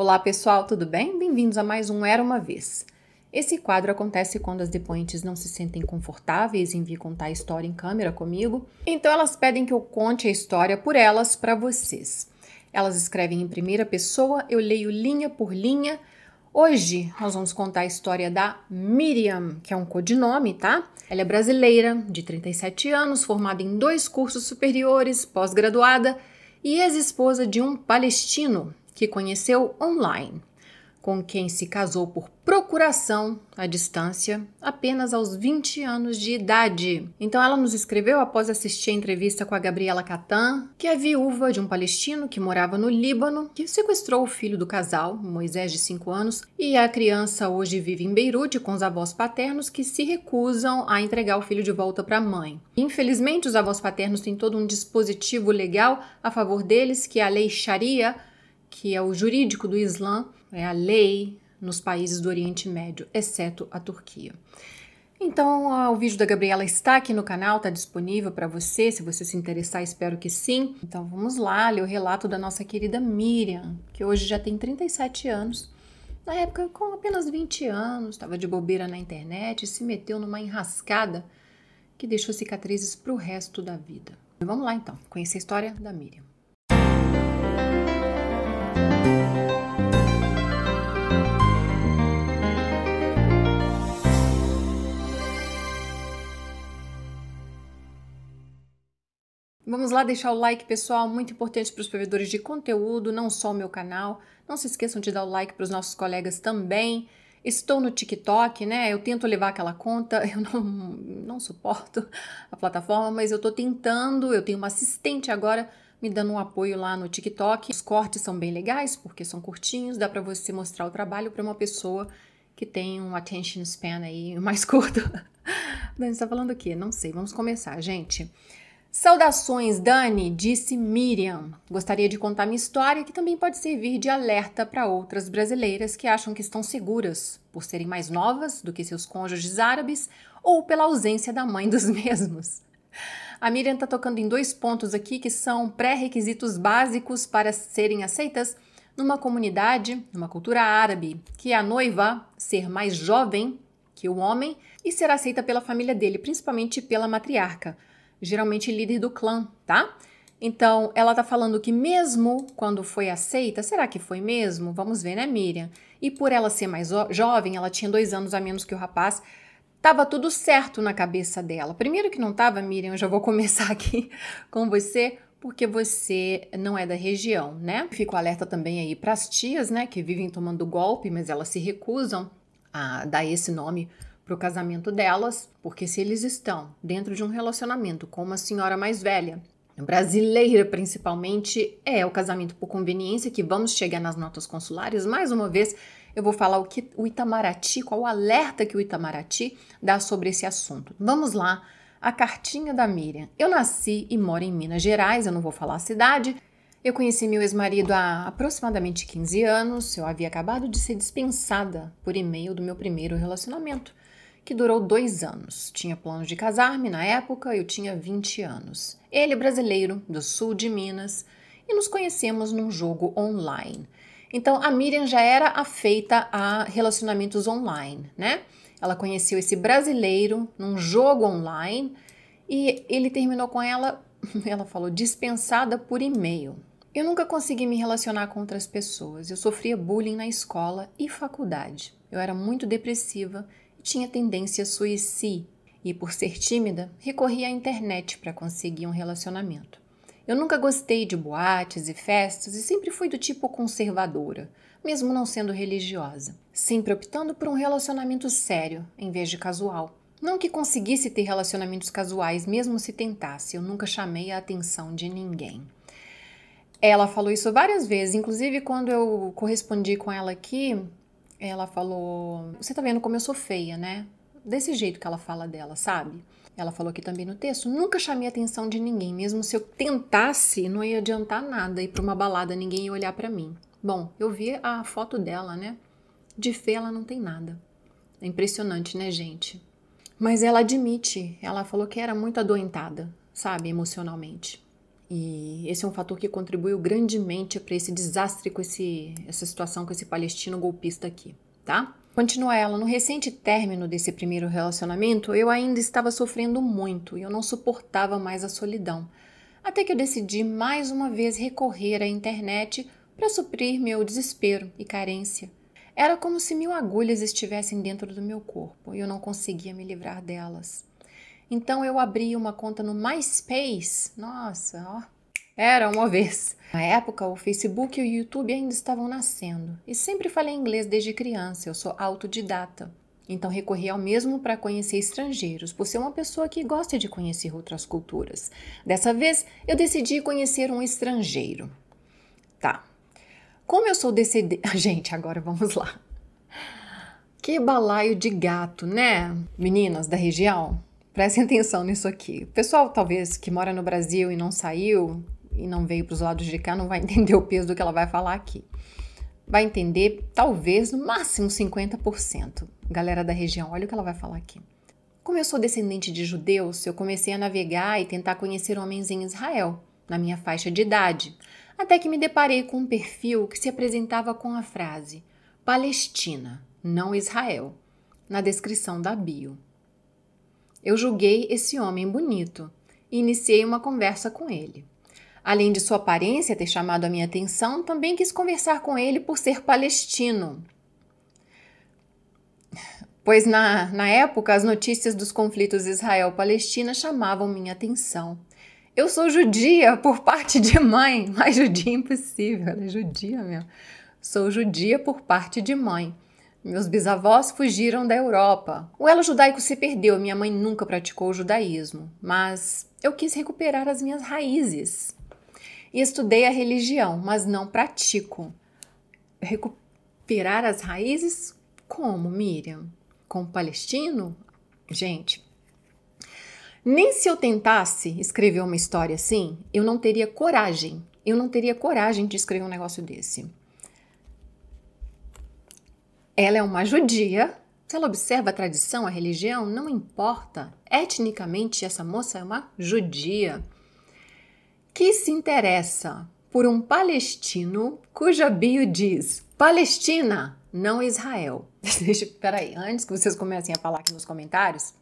Olá pessoal, tudo bem? Bem-vindos a mais um Era Uma Vez. Esse quadro acontece quando as depoentes não se sentem confortáveis em vir contar a história em câmera comigo, então elas pedem que eu conte a história por elas para vocês. Elas escrevem em primeira pessoa, eu leio linha por linha. Hoje nós vamos contar a história da Miriam, que é um codinome, tá? Ela é brasileira, de 37 anos, formada em 2 cursos superiores, pós-graduada e ex-esposa de um palestino que conheceu online, com quem se casou por procuração à distância apenas aos 20 anos de idade. Então ela nos escreveu após assistir a entrevista com a Gabriela Cattan, que é viúva de um palestino que morava no Líbano, que sequestrou o filho do casal, Moisés de 5 anos, e a criança hoje vive em Beirute com os avós paternos que se recusam a entregar o filho de volta para a mãe. Infelizmente, os avós paternos têm todo um dispositivo legal a favor deles, que é a lei Sharia, que é o jurídico do Islã, é a lei nos países do Oriente Médio, exceto a Turquia. Então, o vídeo da Gabriela está aqui no canal, está disponível para você, se você se interessar, espero que sim. Então, vamos lá, ler o relato da nossa querida Miriam, que hoje já tem 37 anos. Na época, com apenas 20 anos, estava de bobeira na internet e se meteu numa enrascada que deixou cicatrizes para o resto da vida. Vamos lá, então, conhecer a história da Miriam. Vamos lá deixar o like, pessoal, muito importante para os provedores de conteúdo, não só o meu canal. Não se esqueçam de dar o like para os nossos colegas também. Estou no TikTok, né? Eu tento levar aquela conta, eu não suporto a plataforma, mas eu estou tentando. Eu tenho uma assistente agora me dando um apoio lá no TikTok. Os cortes são bem legais, porque são curtinhos, dá para você mostrar o trabalho para uma pessoa que tem um attention span aí mais curto. Dani, você tá falando o quê? Não sei, vamos começar, gente. Saudações, Dani, disse Miriam. Gostaria de contar minha história, que também pode servir de alerta para outras brasileiras que acham que estão seguras por serem mais novas do que seus cônjuges árabes ou pela ausência da mãe dos mesmos. A Miriam está tocando em 2 pontos aqui que são pré-requisitos básicos para serem aceitas numa comunidade, numa cultura árabe, que é a noiva ser mais jovem que o homem e ser aceita pela família dele, principalmente pela matriarca, geralmente líder do clã, tá? Então, ela tá falando que mesmo quando foi aceita, será que foi mesmo? Vamos ver, né, Miriam? E por ela ser mais jovem, ela tinha 2 anos a menos que o rapaz, tava tudo certo na cabeça dela. Primeiro que não tava, Miriam, eu já vou começar aqui com você, porque você não é da região, né? Fico alerta também aí pras tias, né, que vivem tomando golpe, mas elas se recusam a dar esse nome para o casamento delas, porque se eles estão dentro de um relacionamento com uma senhora mais velha, brasileira principalmente, é o casamento por conveniência, que vamos chegar nas notas consulares. Mais uma vez, eu vou falar o que o Itamaraty, qual o alerta que o Itamaraty dá sobre esse assunto. Vamos lá, a cartinha da Miriam. Eu nasci e moro em Minas Gerais, eu não vou falar a cidade. Eu conheci meu ex-marido há aproximadamente 15 anos, eu havia acabado de ser dispensada por e-mail do meu primeiro relacionamento, que durou 2 anos. Tinha planos de casar-me na época, eu tinha 20 anos. Ele é brasileiro, do sul de Minas, e nos conhecemos num jogo online. Então, a Miriam já era afeita a relacionamentos online, né? Ela conheceu esse brasileiro num jogo online e ele terminou com ela, ela falou, dispensada por e-mail. Eu nunca consegui me relacionar com outras pessoas. Eu sofria bullying na escola e faculdade. Eu era muito depressiva, tinha tendência a suicídio e, por ser tímida, recorria à internet para conseguir um relacionamento. Eu nunca gostei de boates e festas e sempre fui do tipo conservadora, mesmo não sendo religiosa, sempre optando por um relacionamento sério em vez de casual. Não que conseguisse ter relacionamentos casuais, mesmo se tentasse, eu nunca chamei a atenção de ninguém. Ela falou isso várias vezes, inclusive quando eu correspondi com ela aqui, ela falou, você tá vendo como eu sou feia, né? Desse jeito que ela fala dela, sabe? Ela falou aqui também no texto, nunca chamei a atenção de ninguém, mesmo se eu tentasse, não ia adiantar nada ir pra uma balada, ninguém ia olhar pra mim. Bom, eu vi a foto dela, né? De feia ela não tem nada. É impressionante, né, gente? Mas ela admite, ela falou que era muito adoentada, sabe, emocionalmente. E esse é um fator que contribuiu grandemente para esse desastre com essa situação com esse palestino golpista aqui, tá? Continua ela, no recente término desse primeiro relacionamento, eu ainda estava sofrendo muito e eu não suportava mais a solidão. Até que eu decidi mais uma vez recorrer à internet para suprir meu desespero e carência. Era como se 1000 agulhas estivessem dentro do meu corpo e eu não conseguia me livrar delas. Então eu abri uma conta no MySpace. Nossa, ó. Era uma vez. Na época, o Facebook e o YouTube ainda estavam nascendo. E sempre falei inglês desde criança, eu sou autodidata. Então recorri ao mesmo para conhecer estrangeiros, por ser uma pessoa que gosta de conhecer outras culturas. Dessa vez, eu decidi conhecer um estrangeiro. Tá. Como eu sou descendente... Gente, agora vamos lá. Que balaio de gato, né? Meninas da região, prestem atenção nisso aqui. O pessoal, talvez, que mora no Brasil e não saiu e não veio para os lados de cá, não vai entender o peso do que ela vai falar aqui. Vai entender, talvez, no máximo 50%. Galera da região, olha o que ela vai falar aqui. Como eu sou descendente de judeus, eu comecei a navegar e tentar conhecer homens em Israel, na minha faixa de idade, até que me deparei com um perfil que se apresentava com a frase Palestina, não Israel, na descrição da bio. Eu julguei esse homem bonito e iniciei uma conversa com ele. Além de sua aparência ter chamado a minha atenção, também quis conversar com ele por ser palestino. Pois na época, as notícias dos conflitos Israel-Palestina chamavam minha atenção. Eu sou judia por parte de mãe, mas judia impossível, ela é judia mesmo. Sou judia por parte de mãe. Meus bisavós fugiram da Europa. O elo judaico se perdeu, minha mãe nunca praticou o judaísmo, mas eu quis recuperar as minhas raízes. E estudei a religião, mas não pratico. Recuperar as raízes? Como, Miriam? Com o palestino? Gente, nem se eu tentasse escrever uma história assim, eu não teria coragem. Eu não teria coragem de escrever um negócio desse. Ela é uma judia. Se ela observa a tradição, a religião, não importa. Etnicamente, essa moça é uma judia que se interessa por um palestino cuja bio diz Palestina, não Israel. Peraí, antes que vocês comecem a falar aqui nos comentários,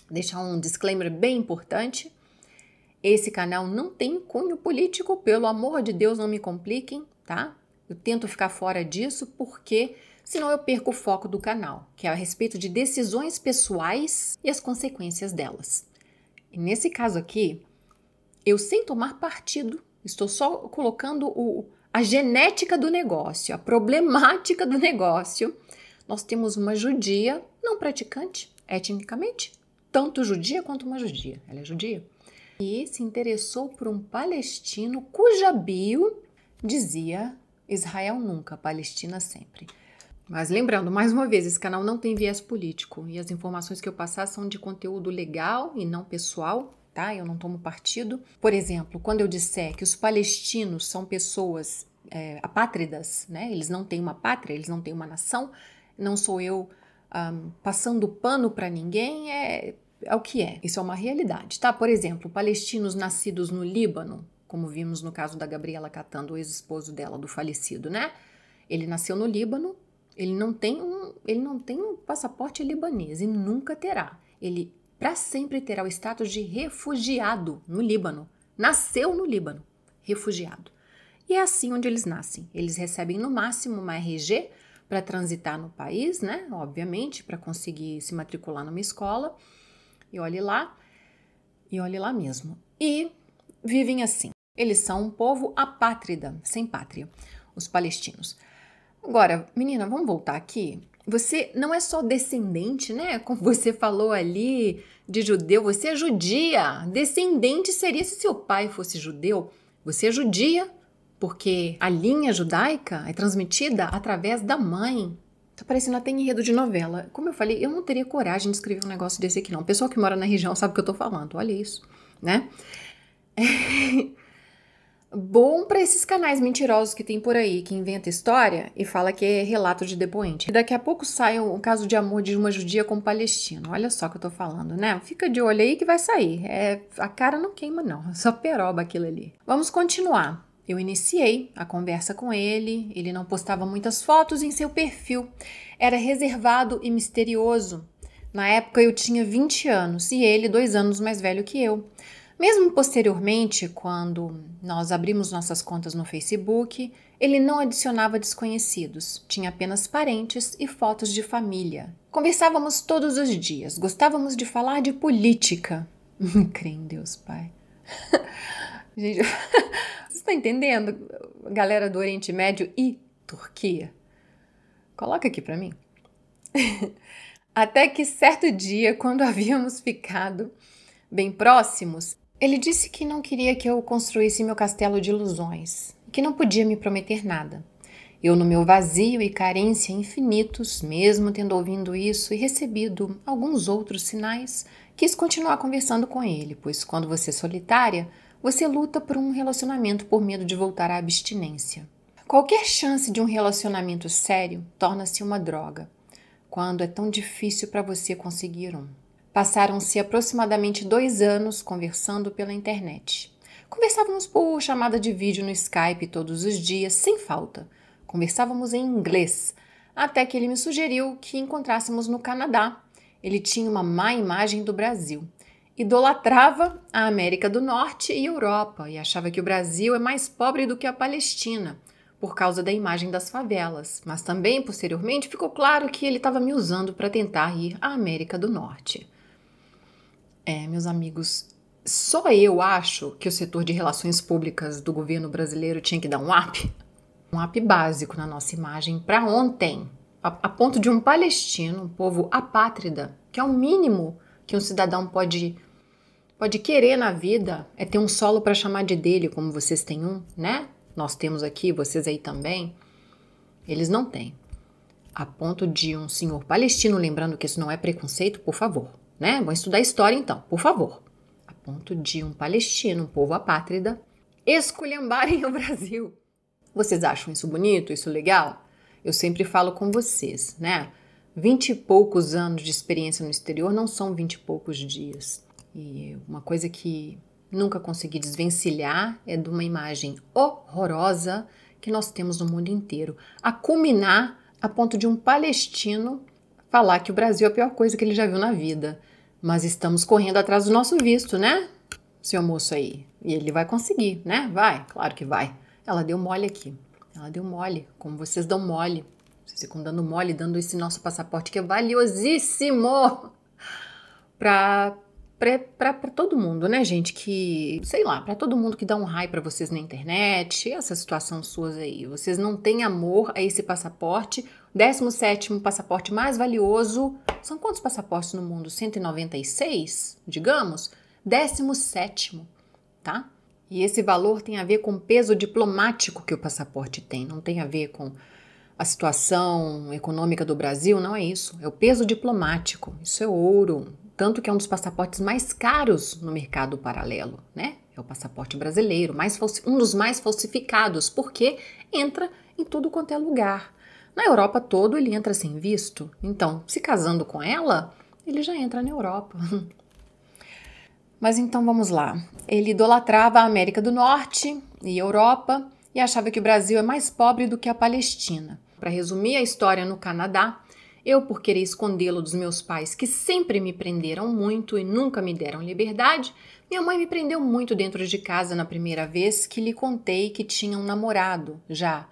deixar um disclaimer bem importante. Esse canal não tem cunho político, pelo amor de Deus, não me compliquem, tá? Eu tento ficar fora disso porque senão eu perco o foco do canal, que é a respeito de decisões pessoais e as consequências delas. E nesse caso aqui, eu sem tomar partido, estou só colocando a genética do negócio, a problemática do negócio. Nós temos uma judia não praticante, etnicamente, tanto judia quanto uma judia. Ela é judia. E se interessou por um palestino cuja bio dizia Israel nunca, Palestina sempre. Mas lembrando, mais uma vez, esse canal não tem viés político e as informações que eu passar são de conteúdo legal e não pessoal, tá? Eu não tomo partido. Por exemplo, quando eu disser que os palestinos são pessoas apátridas, né? Eles não têm uma pátria, eles não têm uma nação, não sou eu passando pano para ninguém, é o que é. Isso é uma realidade, tá? Por exemplo, palestinos nascidos no Líbano, como vimos no caso da Gabriela Cattan, o ex-esposo dela, do falecido, né? Ele nasceu no Líbano, ele não tem um passaporte libanês e nunca terá. Ele, para sempre, terá o status de refugiado no Líbano. Nasceu no Líbano, refugiado. E é assim onde eles nascem. Eles recebem, no máximo, uma RG para transitar no país, né? Obviamente, para conseguir se matricular numa escola. E olhe lá mesmo. E vivem assim. Eles são um povo apátrida, sem pátria, os palestinos. Agora, menina, vamos voltar aqui. Você não é só descendente, né? Como você falou ali, de judeu, você é judia. Descendente seria se seu pai fosse judeu. Você é judia, porque a linha judaica é transmitida através da mãe. Tá parecendo até enredo de novela. Como eu falei, eu não teria coragem de escrever um negócio desse aqui, não. O pessoal que mora na região sabe o que eu tô falando. Olha isso, né? Bom para esses canais mentirosos que tem por aí, que inventa história e fala que é relato de depoente. E daqui a pouco sai um caso de amor de uma judia com um palestino. Olha só o que eu tô falando, né? Fica de olho aí que vai sair. A cara não queima não, só peroba aquilo ali. Vamos continuar. Eu iniciei a conversa com ele não postava muitas fotos em seu perfil. Era reservado e misterioso. Na época eu tinha 20 anos e ele 2 anos mais velho que eu. Mesmo posteriormente, quando nós abrimos nossas contas no Facebook, ele não adicionava desconhecidos, tinha apenas parentes e fotos de família. Conversávamos todos os dias, gostávamos de falar de política. Crê em Deus, Pai. Gente, você está entendendo? Galera do Oriente Médio e Turquia? Coloca aqui para mim. Até que certo dia, quando havíamos ficado bem próximos, ele disse que não queria que eu construísse meu castelo de ilusões, que não podia me prometer nada. Eu, no meu vazio e carência infinitos, mesmo tendo ouvido isso e recebido alguns outros sinais, quis continuar conversando com ele, pois quando você é solitária, você luta por um relacionamento por medo de voltar à abstinência. Qualquer chance de um relacionamento sério torna-se uma droga, quando é tão difícil para você conseguir um. Passaram-se aproximadamente 2 anos conversando pela internet. Conversávamos por chamada de vídeo no Skype todos os dias, sem falta. Conversávamos em inglês, até que ele me sugeriu que encontrássemos no Canadá. Ele tinha uma má imagem do Brasil. Idolatrava a América do Norte e Europa e achava que o Brasil é mais pobre do que a Palestina, por causa da imagem das favelas. Mas também, posteriormente, ficou claro que ele estava me usando para tentar ir à América do Norte. Meus amigos, só eu acho que o setor de relações públicas do governo brasileiro tinha que dar um up básico na nossa imagem para ontem, a ponto de um palestino, um povo apátrida, que é o mínimo que um cidadão pode querer na vida, é ter um solo para chamar de dele, como vocês têm um, né? Nós temos aqui, vocês aí também. Eles não têm. A ponto de um senhor palestino, lembrando que isso não é preconceito, por favor, né? Vamos estudar história então, por favor. A ponto de um palestino, um povo apátrida, esculhambarem o Brasil. Vocês acham isso bonito, isso legal? Eu sempre falo com vocês, né? 20 e poucos anos de experiência no exterior não são 20 e poucos dias. E uma coisa que nunca consegui desvencilhar é de uma imagem horrorosa que nós temos no mundo inteiro. A culminar a ponto de um palestino falar que o Brasil é a pior coisa que ele já viu na vida. Mas estamos correndo atrás do nosso visto, né? Seu moço aí. E ele vai conseguir, né? Vai, claro que vai. Ela deu mole aqui. Ela deu mole, como vocês dão mole. Vocês ficam dando mole, dando esse nosso passaporte que é valiosíssimo para todo mundo, né, gente? Que, sei lá, para todo mundo que dá um raio para vocês na internet, essa situação suas aí. Vocês não têm amor a esse passaporte. 17º passaporte mais valioso. São quantos passaportes no mundo? 196, digamos? 17º, tá? E esse valor tem a ver com o peso diplomático que o passaporte tem. Não tem a ver com a situação econômica do Brasil, não é isso. É o peso diplomático. Isso é ouro. Tanto que é um dos passaportes mais caros no mercado paralelo, né? É o passaporte brasileiro, um dos mais falsificados, porque entra em tudo quanto é lugar. Na Europa todo ele entra sem visto. Então, se casando com ela, ele já entra na Europa. Mas então vamos lá. Ele idolatrava a América do Norte e Europa e achava que o Brasil é mais pobre do que a Palestina. Para resumir a história no Canadá, eu, por querer escondê-lo dos meus pais, que sempre me prenderam muito e nunca me deram liberdade, minha mãe me prendeu muito dentro de casa na primeira vez que lhe contei que tinha um namorado já.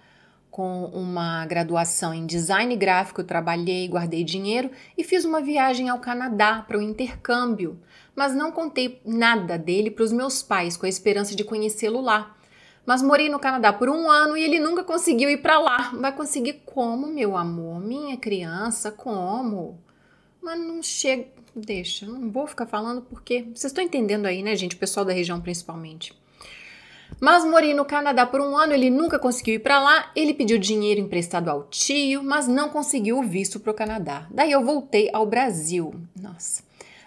Com uma graduação em design gráfico, eu trabalhei, guardei dinheiro e fiz uma viagem ao Canadá para o intercâmbio, mas não contei nada dele para os meus pais, com a esperança de conhecê-lo lá. Mas morei no Canadá por 1 ano e ele nunca conseguiu ir para lá. Vai conseguir como, meu amor? Minha criança, como? Mas não chega... Deixa, não vou ficar falando porque... Vocês estão entendendo aí, né, gente? O pessoal da região principalmente. Mas morei no Canadá por 1 ano, ele nunca conseguiu ir para lá. Ele pediu dinheiro emprestado ao tio, mas não conseguiu o visto para o Canadá. Daí eu voltei ao Brasil. Nossa.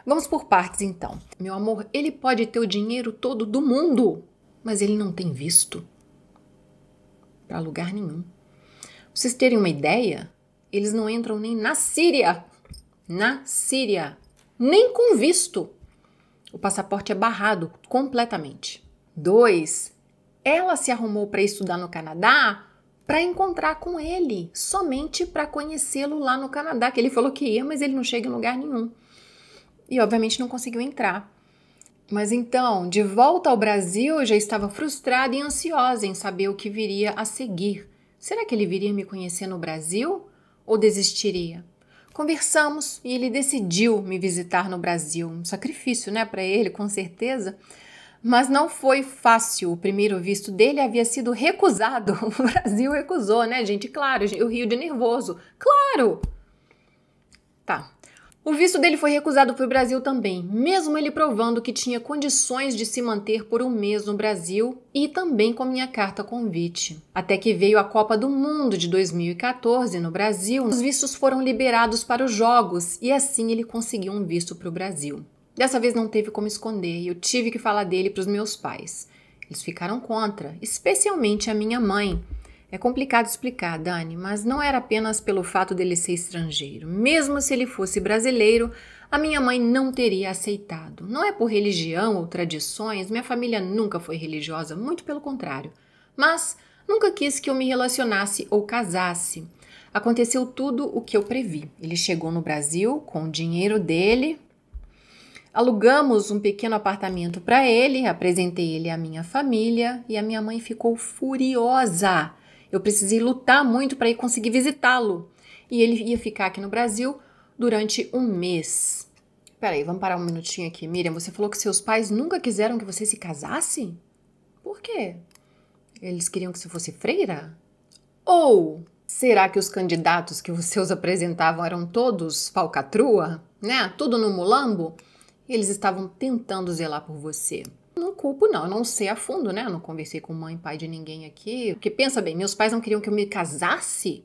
Vamos por partes, então. Meu amor, ele pode ter o dinheiro todo do mundo, mas ele não tem visto para lugar nenhum. Pra vocês terem uma ideia, eles não entram nem na Síria. Na Síria. Nem com visto. O passaporte é barrado completamente. 2. Ela se arrumou para estudar no Canadá para encontrar com ele, somente para conhecê-lo lá no Canadá, que ele falou que ia, mas ele não chega em lugar nenhum. E obviamente não conseguiu entrar. Mas então, de volta ao Brasil, eu já estava frustrada e ansiosa em saber o que viria a seguir. Será que ele viria me conhecer no Brasil ou desistiria? Conversamos e ele decidiu me visitar no Brasil. Um sacrifício, né, para ele, com certeza. Mas não foi fácil. O primeiro visto dele havia sido recusado. O Brasil recusou, né, gente? Claro, eu rio de nervoso. Claro! Tá. O visto dele foi recusado para o Brasil também, mesmo ele provando que tinha condições de se manter por um mês no Brasil e também com minha carta convite. Até que veio a Copa do Mundo de 2014 no Brasil, os vistos foram liberados para os Jogos e assim ele conseguiu um visto para o Brasil. Dessa vez não teve como esconder e eu tive que falar dele para os meus pais. Eles ficaram contra, especialmente a minha mãe. É complicado explicar, Dani, mas não era apenas pelo fato dele ser estrangeiro. Mesmo se ele fosse brasileiro, a minha mãe não teria aceitado. Não é por religião ou tradições, minha família nunca foi religiosa, muito pelo contrário. Mas nunca quis que eu me relacionasse ou casasse. Aconteceu tudo o que eu previ. Ele chegou no Brasil com o dinheiro dele. Alugamos um pequeno apartamento para ele, apresentei ele à minha família e a minha mãe ficou furiosa. Eu precisei lutar muito para ir conseguir visitá-lo. E ele ia ficar aqui no Brasil durante um mês. Peraí, vamos parar um minutinho aqui. Miriam, você falou que seus pais nunca quiseram que você se casasse? Por quê? Eles queriam que você fosse freira? Ou será que os candidatos que vocês apresentavam eram todos falcatrua? Né? Tudo no mulambo? Eles estavam tentando zelar por você. Não culpo, não. Eu não sei a fundo, né? Eu não conversei com mãe e pai de ninguém aqui. Porque pensa bem, meus pais não queriam que eu me casasse?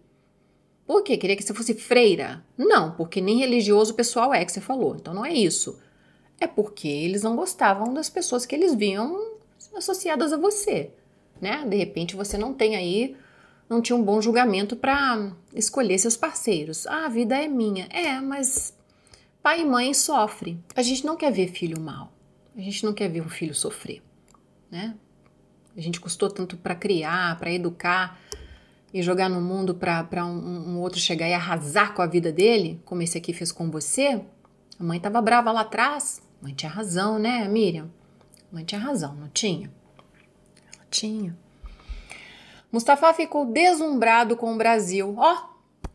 Por quê? Queria que você fosse freira? Não, porque nem religioso o pessoal é que você falou. Então não é isso. É porque eles não gostavam das pessoas que eles viam associadas a você, né? De repente você não tinha um bom julgamento para escolher seus parceiros. Ah, a vida é minha. É, mas pai e mãe sofrem. A gente não quer ver filho mal. A gente não quer ver um filho sofrer, né? A gente custou tanto para criar, para educar e jogar no mundo para um outro chegar e arrasar com a vida dele, como esse aqui fez com você. A mãe estava brava lá atrás. A mãe tinha razão, né, Miriam? A mãe tinha razão, não tinha? Ela tinha. Mustafa ficou deslumbrado com o Brasil. Ó,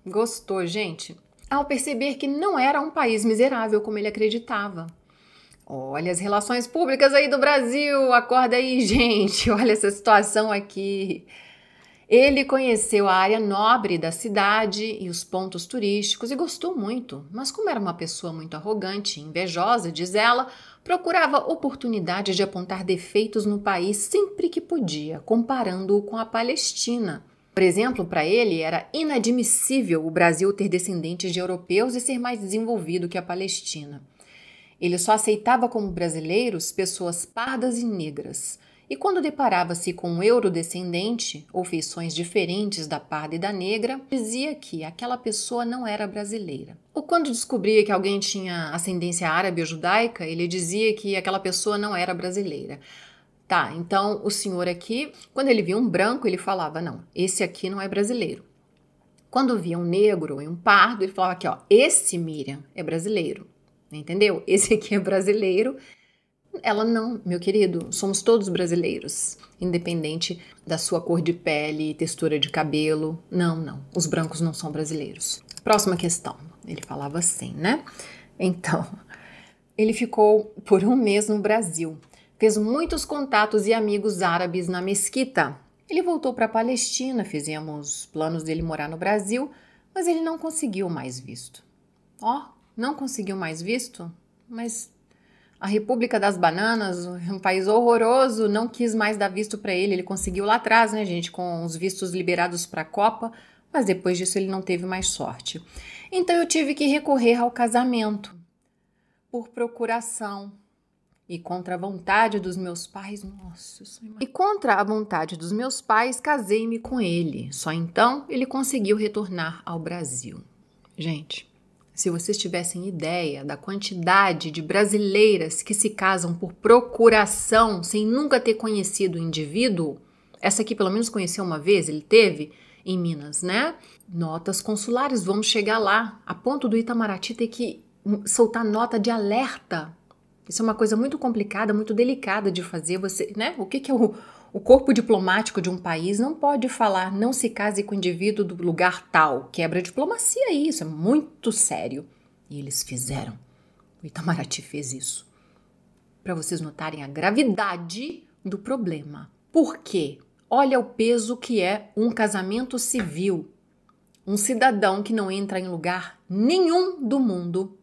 gostou, gente. Ao perceber que não era um país miserável como ele acreditava. Olha as relações públicas aí do Brasil, acorda aí, gente, olha essa situação aqui. Ele conheceu a área nobre da cidade e os pontos turísticos e gostou muito, mas como era uma pessoa muito arrogante e invejosa, diz ela, procurava oportunidade de apontar defeitos no país sempre que podia, comparando-o com a Palestina. Por exemplo, para ele era inadmissível o Brasil ter descendentes de europeus e ser mais desenvolvido que a Palestina. Ele só aceitava como brasileiros pessoas pardas e negras. E quando deparava-se com um eurodescendente, ou feições diferentes da parda e da negra, dizia que aquela pessoa não era brasileira. Ou quando descobria que alguém tinha ascendência árabe ou judaica, ele dizia que aquela pessoa não era brasileira. Tá, então o senhor aqui, quando ele via um branco, ele falava, não, esse aqui não é brasileiro. Quando via um negro e um pardo, ele falava aqui, ó, esse Miriam é brasileiro. Entendeu? Esse aqui é brasileiro. Ela não, meu querido, somos todos brasileiros, independente da sua cor de pele, textura de cabelo. Não, os brancos não são brasileiros. Próxima questão. Ele falava assim, né? Então, ele ficou por um mês no Brasil. Fez muitos contatos e amigos árabes na mesquita. Ele voltou para a Palestina, fizemos planos dele morar no Brasil, mas ele não conseguiu mais visto. Não conseguiu mais visto? Mas a República das Bananas, um país horroroso, não quis mais dar visto para ele. Ele conseguiu lá atrás, né, gente, com os vistos liberados para a Copa, mas depois disso ele não teve mais sorte. Então eu tive que recorrer ao casamento por procuração. E contra a vontade dos meus pais, nossa, e contra a vontade dos meus pais, casei-me com ele. Só então ele conseguiu retornar ao Brasil. Gente, se vocês tivessem ideia da quantidade de brasileiras que se casam por procuração, sem nunca ter conhecido o indivíduo, essa aqui pelo menos conheceu uma vez, ele teve em Minas, né? Notas consulares, vamos chegar lá, a ponto do Itamaraty ter que soltar nota de alerta. Isso é uma coisa muito complicada, muito delicada de fazer. Você, né? O que é o corpo diplomático de um país não pode falar não se case com o indivíduo do lugar tal. Quebra a diplomacia isso, é muito sério. E eles fizeram. O Itamaraty fez isso. Para vocês notarem a gravidade do problema. Por quê? Olha o peso que é um casamento civil. Um cidadão que não entra em lugar nenhum do mundo,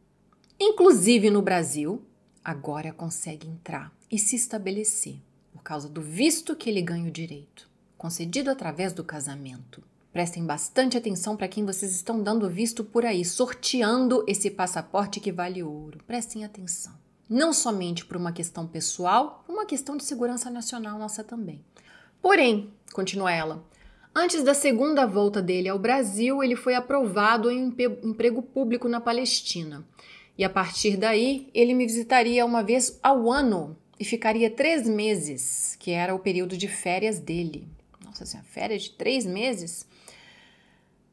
inclusive no Brasil, agora consegue entrar e se estabelecer por causa do visto que ele ganha o direito, concedido através do casamento. Prestem bastante atenção para quem vocês estão dando visto por aí, sorteando esse passaporte que vale ouro. Prestem atenção. Não somente por uma questão pessoal, por uma questão de segurança nacional nossa também. Porém, continua ela, antes da segunda volta dele ao Brasil, ele foi aprovado em um emprego público na Palestina. E a partir daí, ele me visitaria uma vez ao ano e ficaria 3 meses, que era o período de férias dele. Nossa senhora, férias de 3 meses?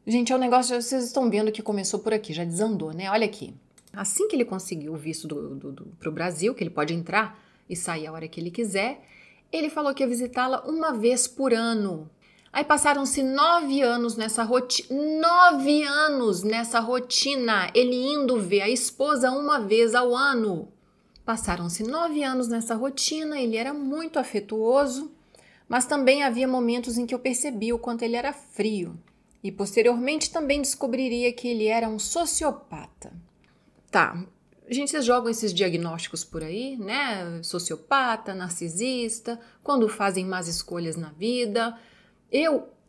Gente, é um negócio, vocês estão vendo que começou por aqui, já desandou, né? Olha aqui. Assim que ele conseguiu o visto para o Brasil, que ele pode entrar e sair a hora que ele quiser, ele falou que ia visitá-la uma vez por ano. Aí passaram-se 9 anos nessa rotina. 9 anos nessa rotina. Ele indo ver a esposa uma vez ao ano. Passaram-se 9 anos nessa rotina. Ele era muito afetuoso, mas também havia momentos em que eu percebi o quanto ele era frio. E posteriormente também descobriria que ele era um sociopata. Tá, gente, vocês jogam esses diagnósticos por aí, né? Sociopata, narcisista, quando fazem más escolhas na vida.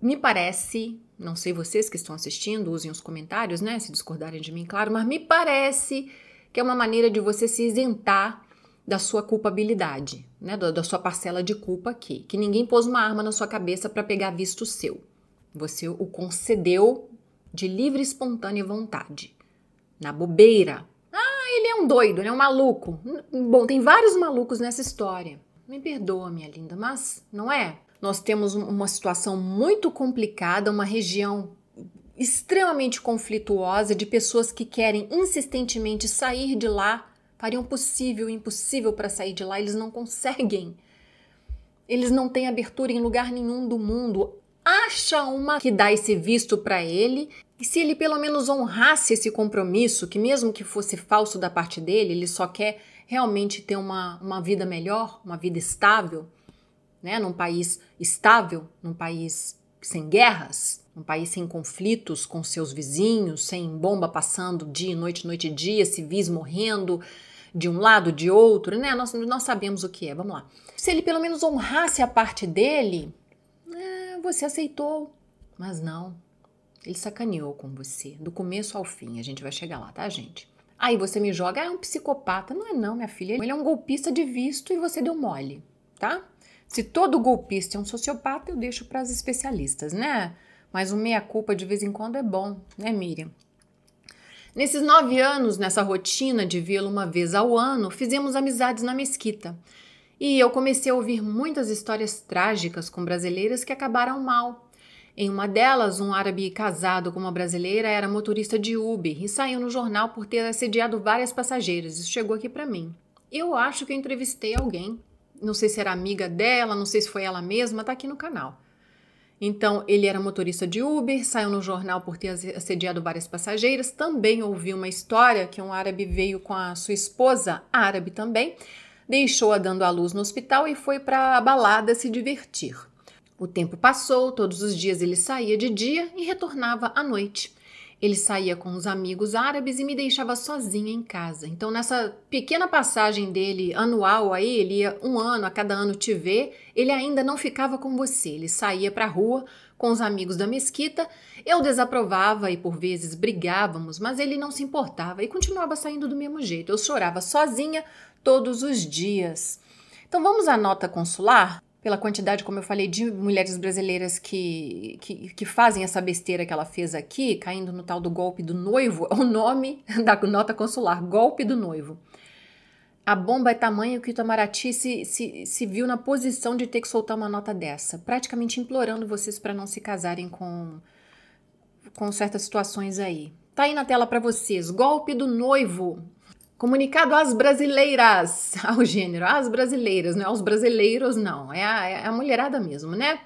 Me parece, não sei vocês que estão assistindo, usem os comentários, né, se discordarem de mim, claro, mas me parece que é uma maneira de você se isentar da sua culpabilidade, né, da sua parcela de culpa aqui, que ninguém pôs uma arma na sua cabeça para pegar visto seu. Você o concedeu de livre e espontânea vontade, na bobeira. Ah, ele é um doido, ele é um maluco. Bom, tem vários malucos nessa história. Me perdoa, minha linda, mas não é? Nós temos uma situação muito complicada, uma região extremamente conflituosa de pessoas que querem insistentemente sair de lá, fariam o possível e o impossível para sair de lá, eles não conseguem. Eles não têm abertura em lugar nenhum do mundo. Acha uma que dá esse visto para ele, e se ele pelo menos honrasse esse compromisso, que mesmo que fosse falso da parte dele, ele só quer realmente ter uma vida melhor, uma vida estável, né, num país estável, num país sem guerras, num país sem conflitos com seus vizinhos, sem bomba passando dia, noite e dia, civis morrendo de um lado, de outro, né? Nós sabemos o que é, vamos lá. Se ele pelo menos honrasse a parte dele, você aceitou, mas não. Ele sacaneou com você, do começo ao fim, a gente vai chegar lá, tá, gente? Aí você me joga, é um psicopata. Não é não, minha filha, ele é um golpista de visto e você deu mole, tá? Se todo golpista é um sociopata, eu deixo para as especialistas, né? Mas o meia-culpa de vez em quando é bom, né, Miriam? Nesses 9 anos, nessa rotina de vê-lo uma vez ao ano, fizemos amizades na mesquita. E eu comecei a ouvir muitas histórias trágicas com brasileiras que acabaram mal. Em uma delas, um árabe casado com uma brasileira era motorista de Uber e saiu no jornal por ter assediado várias passageiras. Isso chegou aqui para mim. Eu acho que eu entrevistei alguém. Não sei se era amiga dela, não sei se foi ela mesma, tá aqui no canal. Então, ele era motorista de Uber, saiu no jornal por ter assediado várias passageiras. Também ouvi uma história que um árabe veio com a sua esposa, árabe também, deixou-a dando à luz no hospital e foi para a balada se divertir. O tempo passou, todos os dias ele saía de dia e retornava à noite. Ele saía com os amigos árabes e me deixava sozinha em casa. Então, nessa pequena passagem dele anual aí, ele ia um ano, a cada ano te ver, ele ainda não ficava com você. Ele saía para a rua com os amigos da mesquita. Eu desaprovava e por vezes brigávamos, mas ele não se importava e continuava saindo do mesmo jeito. Eu chorava sozinha todos os dias. Então vamos à nota consular? Pela quantidade, como eu falei, de mulheres brasileiras que fazem essa besteira que ela fez aqui, caindo no tal do golpe do noivo, o nome da nota consular, golpe do noivo. A bomba é tamanho que o Itamaraty se viu na posição de ter que soltar uma nota dessa, praticamente implorando vocês para não se casarem com certas situações aí. Tá aí na tela para vocês, golpe do noivo. Comunicado às brasileiras, ao gênero, às brasileiras, não é aos brasileiros, não, é a mulherada mesmo, né?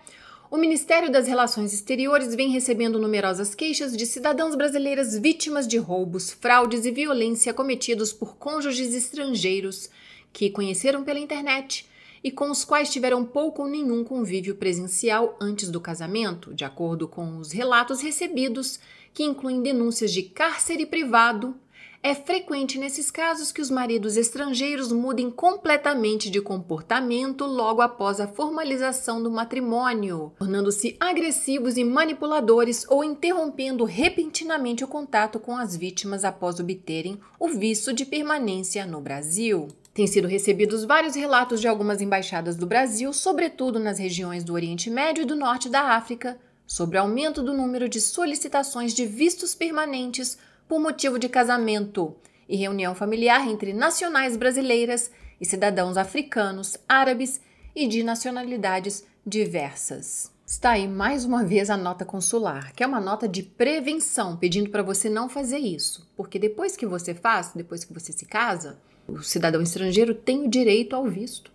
O Ministério das Relações Exteriores vem recebendo numerosas queixas de cidadãs brasileiras vítimas de roubos, fraudes e violência cometidos por cônjuges estrangeiros que conheceram pela internet e com os quais tiveram pouco ou nenhum convívio presencial antes do casamento, de acordo com os relatos recebidos, que incluem denúncias de cárcere privado. É frequente nesses casos que os maridos estrangeiros mudem completamente de comportamento logo após a formalização do matrimônio, tornando-se agressivos e manipuladores ou interrompendo repentinamente o contato com as vítimas após obterem o visto de permanência no Brasil. Têm sido recebidos vários relatos de algumas embaixadas do Brasil, sobretudo nas regiões do Oriente Médio e do Norte da África, sobre aumento do número de solicitações de vistos permanentes por motivo de casamento e reunião familiar entre nacionais brasileiras e cidadãos africanos, árabes e de nacionalidades diversas. Está aí mais uma vez a nota consular, que é uma nota de prevenção, pedindo para você não fazer isso, porque depois que você faz, depois que você se casa, o cidadão estrangeiro tem o direito ao visto,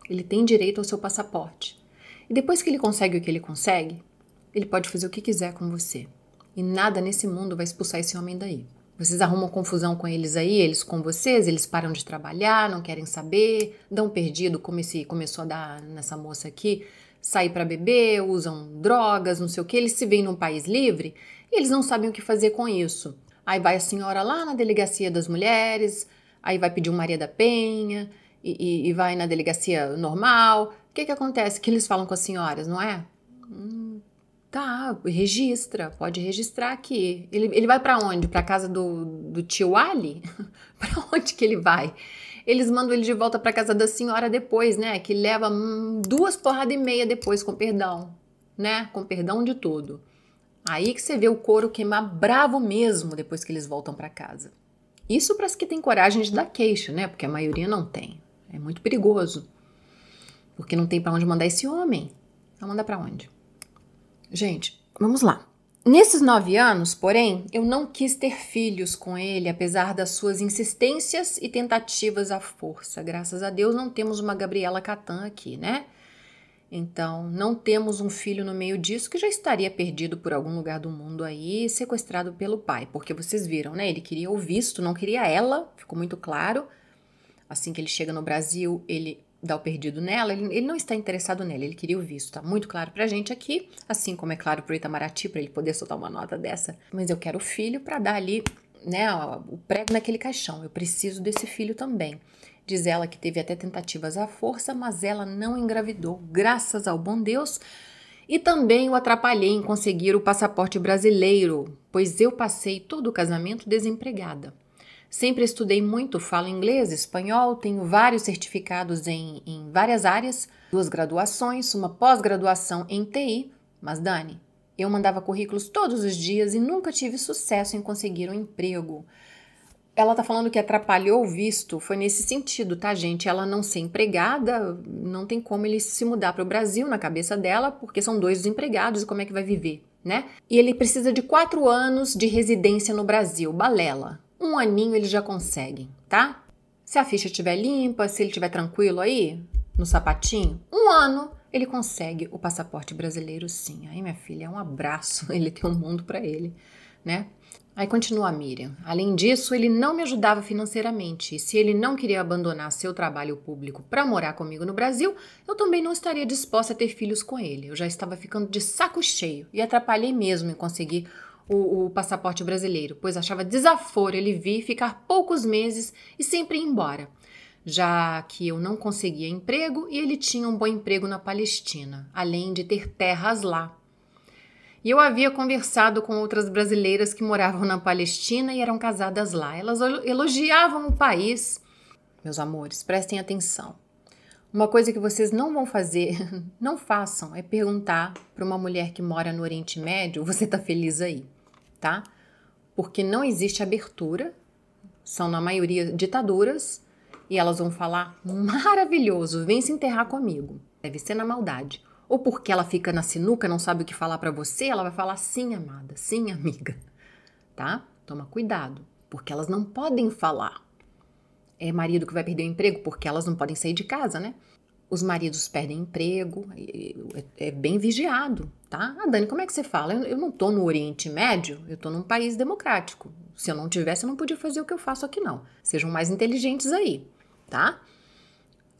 ele tem direito ao seu passaporte. E depois que ele consegue o que ele consegue, ele pode fazer o que quiser com você. E nada nesse mundo vai expulsar esse homem daí. Vocês arrumam confusão com eles aí, eles com vocês, eles param de trabalhar, não querem saber, dão perdido, como esse começou a dar nessa moça aqui, sair para beber, usam drogas, não sei o que, eles se veem num país livre e eles não sabem o que fazer com isso. Aí vai a senhora lá na delegacia das mulheres, aí vai pedir um Maria da Penha e vai na delegacia normal. O que acontece? Que eles falam com as senhoras, não é? Tá, registra, pode registrar aqui. Ele vai para onde? Para casa do tio Ali? Para onde que ele vai? Eles mandam ele de volta para casa da senhora depois, né? Que leva 2 porradas e meia depois, com perdão, né? Com perdão de tudo. Aí que você vê o couro queimar bravo mesmo depois que eles voltam para casa. Isso para as que têm coragem de dar queixa, né? Porque a maioria não tem. É muito perigoso. Porque não tem para onde mandar esse homem. Vai mandar para onde? Gente, vamos lá. Nesses 9 anos, porém, eu não quis ter filhos com ele, apesar das suas insistências e tentativas à força. Graças a Deus não temos uma Gabriela Catã aqui, né? Então, não temos um filho no meio disso que já estaria perdido por algum lugar do mundo aí, sequestrado pelo pai. Porque vocês viram, né? Ele queria o visto, não queria ela, ficou muito claro. Assim que ele chega no Brasil, ele dá o perdido nela, ele não está interessado nela, ele queria o visto, tá muito claro pra gente aqui, assim como é claro pro Itamaraty, pra ele poder soltar uma nota dessa, mas eu quero o filho pra dar ali, né, o prego naquele caixão, eu preciso desse filho também. Diz ela que teve até tentativas à força, mas ela não engravidou, graças ao bom Deus, e também o atrapalhei em conseguir o passaporte brasileiro, pois eu passei todo o casamento desempregada. Sempre estudei muito, falo inglês, espanhol, tenho vários certificados em várias áreas, 2 graduações, uma pós-graduação em TI, mas Dani, eu mandava currículos todos os dias e nunca tive sucesso em conseguir um emprego. Ela tá falando que atrapalhou o visto, foi nesse sentido, tá, gente? Ela não ser empregada, não tem como ele se mudar para o Brasil na cabeça dela, porque são 2 desempregados e como é que vai viver, né? E ele precisa de 4 anos de residência no Brasil, balela. 1 aninho eles já conseguem, tá? Se a ficha estiver limpa, se ele estiver tranquilo aí, no sapatinho, 1 ano ele consegue o passaporte brasileiro sim. Aí, minha filha, é um abraço, ele tem um mundo para ele, né? Aí continua a Miriam. Além disso, ele não me ajudava financeiramente. E se ele não queria abandonar seu trabalho público para morar comigo no Brasil, eu também não estaria disposta a ter filhos com ele. Eu já estava ficando de saco cheio e atrapalhei mesmo em conseguir o passaporte brasileiro, pois achava desaforo ele vir ficar poucos meses e sempre ir embora, já que eu não conseguia emprego e ele tinha um bom emprego na Palestina, além de ter terras lá. E eu havia conversado com outras brasileiras que moravam na Palestina e eram casadas lá. Elas elogiavam o país. Meus amores, prestem atenção. Uma coisa que vocês não vão fazer, não façam, é perguntar para uma mulher que mora no Oriente Médio, você tá feliz aí, tá? Porque não existe abertura, são na maioria ditaduras, e elas vão falar, maravilhoso, vem se enterrar comigo. Deve ser na maldade. Ou porque ela fica na sinuca, não sabe o que falar pra você, ela vai falar sim, amada, sim, amiga. Tá? Toma cuidado, porque elas não podem falar. É marido que vai perder o emprego porque elas não podem sair de casa, né? Os maridos perdem emprego, é bem vigiado, tá? Ah, Dani, como é que você fala? Eu não tô no Oriente Médio, eu tô num país democrático. Se eu não tivesse, eu não podia fazer o que eu faço aqui, não. Sejam mais inteligentes aí, tá?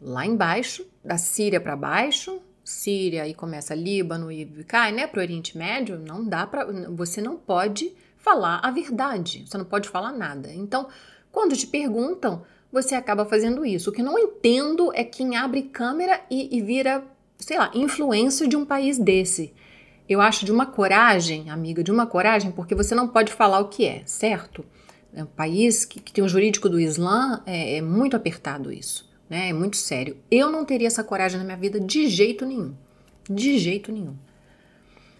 Lá embaixo, da Síria pra baixo, Síria, aí começa Líbano e cai, né, pro Oriente Médio, não dá pra, você não pode falar a verdade, você não pode falar nada. Então, quando te perguntam, você acaba fazendo isso. O que eu não entendo é quem abre câmera e vira, sei lá, influencer de um país desse. Eu acho de uma coragem, amiga, de uma coragem, porque você não pode falar o que é, certo? É um país que tem o jurídico do Islã, é muito apertado isso. Né? É muito sério. Eu não teria essa coragem na minha vida de jeito nenhum. De jeito nenhum.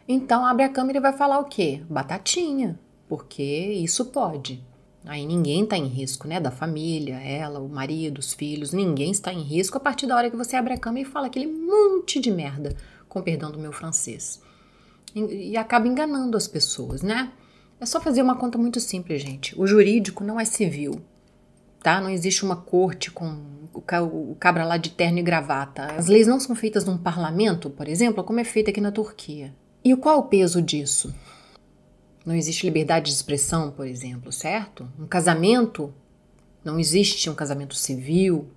Então abre a câmera e vai falar o quê? Batatinha. Porque isso pode. Aí ninguém está em risco, né? Da família, ela, o marido, os filhos. Ninguém está em risco a partir da hora que você abre a câmera e fala aquele monte de merda. Com perdão do meu francês. E acaba enganando as pessoas, né? É só fazer uma conta muito simples, gente. O jurídico não é civil. Tá? Não existe uma corte com o cabra lá de terno e gravata. As leis não são feitas num parlamento, por exemplo, como é feita aqui na Turquia. E qual o peso disso? Não existe liberdade de expressão, por exemplo, certo? Um casamento, não existe um casamento civil.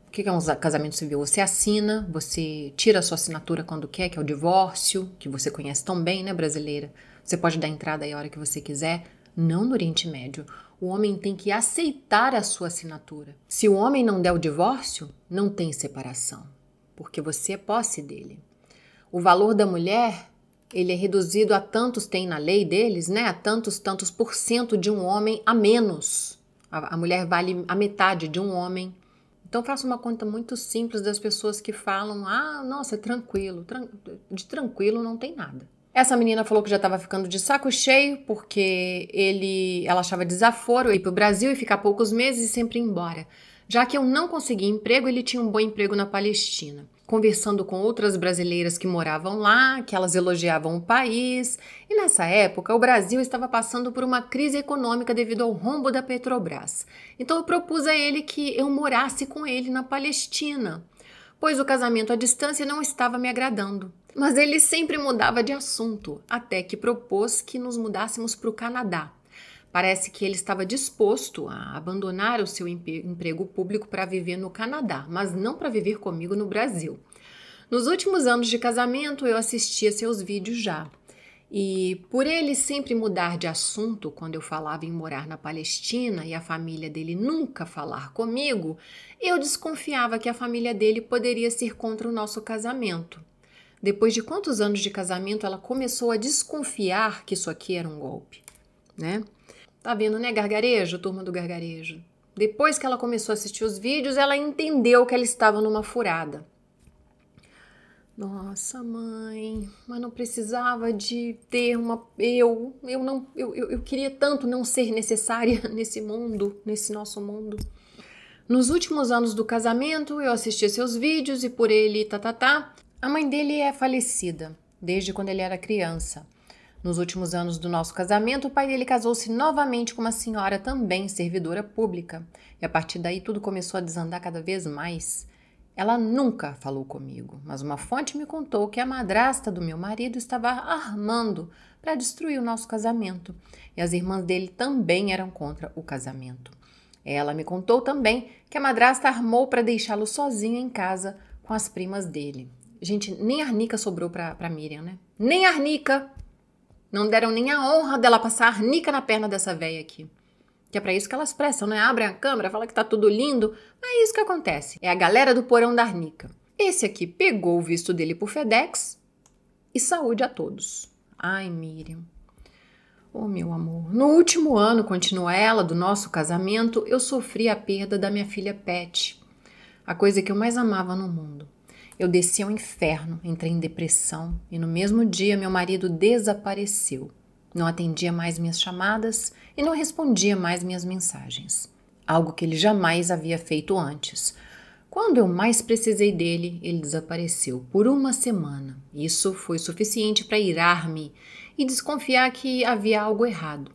O que é um casamento civil? Você assina, você tira a sua assinatura quando quer, que é o divórcio, que você conhece tão bem, né, brasileira? Você pode dar entrada aí a hora que você quiser. Não no Oriente Médio. O homem tem que aceitar a sua assinatura. Se o homem não der o divórcio, não tem separação, porque você é posse dele. O valor da mulher, ele é reduzido a tantos, tem na lei deles, né? A tantos por cento de um homem a menos. A mulher vale a metade de um homem. Então faça uma conta muito simples das pessoas que falam, ah, nossa, é tranquilo. De tranquilo não tem nada. Essa menina falou que já estava ficando de saco cheio porque ela achava desaforo ir para o Brasil e ficar poucos meses e sempre ir embora. Já que eu não consegui emprego, ele tinha um bom emprego na Palestina. Conversando com outras brasileiras que moravam lá, que elas elogiavam o país. E nessa época, o Brasil estava passando por uma crise econômica devido ao rombo da Petrobras. Então eu propus a ele que eu morasse com ele na Palestina, pois o casamento à distância não estava me agradando. Mas ele sempre mudava de assunto, até que propôs que nos mudássemos para o Canadá. Parece que ele estava disposto a abandonar o seu emprego público para viver no Canadá, mas não para viver comigo no Brasil. Nos últimos anos de casamento, eu assistia seus vídeos já. E por ele sempre mudar de assunto quando eu falava em morar na Palestina e a família dele nunca falar comigo, eu desconfiava que a família dele poderia ser contra o nosso casamento. Depois de quantos anos de casamento, ela começou a desconfiar que isso aqui era um golpe, né? Tá vendo, né, gargarejo, turma do gargarejo? Depois que ela começou a assistir os vídeos, ela entendeu que ela estava numa furada. Nossa, mãe, mas não precisava de ter uma... Eu queria tanto não ser necessária nesse mundo, nesse nosso mundo. Nos últimos anos do casamento, eu assistia seus vídeos e por ele, a mãe dele é falecida, desde quando ele era criança. Nos últimos anos do nosso casamento, o pai dele casou-se novamente com uma senhora também servidora pública. E a partir daí tudo começou a desandar cada vez mais. Ela nunca falou comigo, mas uma fonte me contou que a madrasta do meu marido estava armando para destruir o nosso casamento. E as irmãs dele também eram contra o casamento. Ela me contou também que a madrasta armou para deixá-lo sozinho em casa com as primas dele. Gente, nem a arnica sobrou pra Miriam, né? Nem a arnica! Não deram nem a honra dela passar a arnica na perna dessa véia aqui. Que é pra isso que elas prestam, né? Abrem a câmera, falam que tá tudo lindo. É isso que acontece. É a galera do porão da arnica. Esse aqui pegou o visto dele por FedEx e saúde a todos. Ai, Miriam. Oh, meu amor. No último ano, continua ela, do nosso casamento, eu sofri a perda da minha filha Pet, a coisa que eu mais amava no mundo. Eu desci ao inferno, entrei em depressão e no mesmo dia meu marido desapareceu. Não atendia mais minhas chamadas e não respondia mais minhas mensagens. Algo que ele jamais havia feito antes. Quando eu mais precisei dele, ele desapareceu por uma semana. Isso foi suficiente para irar-me e desconfiar que havia algo errado.